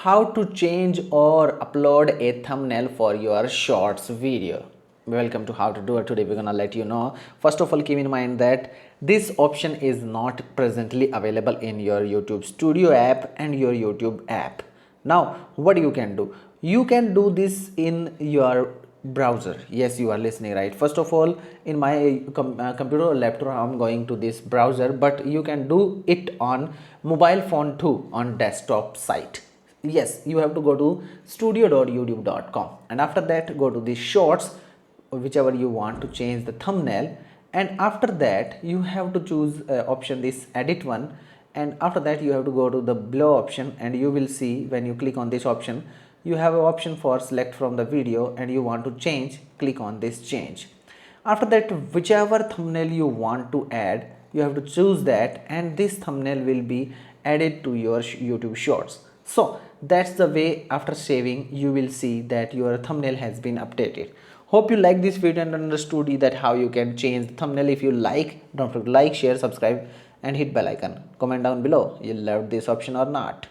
how to change or upload a thumbnail for your shorts video. Welcome to how to do it. Today we're gonna let you know. First of all, keep in mind that this option is not presently available in your YouTube Studio app and your YouTube app. Now what you can do, you can do this in your browser. Yes, you are listening right. First of all, in my computer or laptop, I'm going to this browser, but you can do it on mobile phone too, on desktop site. Yes, you have to go to studio.youtube.com, and after that go to the shorts, whichever you want to change the thumbnail, and after that you have to choose option this edit one, and after that you have to go to the below option, and you will see when you click on this option you have an option for select from the video, and you want to change, click on this change. After that, whichever thumbnail you want to add, you have to choose that, and this thumbnail will be added to your YouTube shorts. So that's the way. After saving, you will see that your thumbnail has been updated. Hope you like this video and understood that how you can change the thumbnail. If you like, don't forget to like, share, subscribe and hit bell icon. Comment down below you loved this option or not.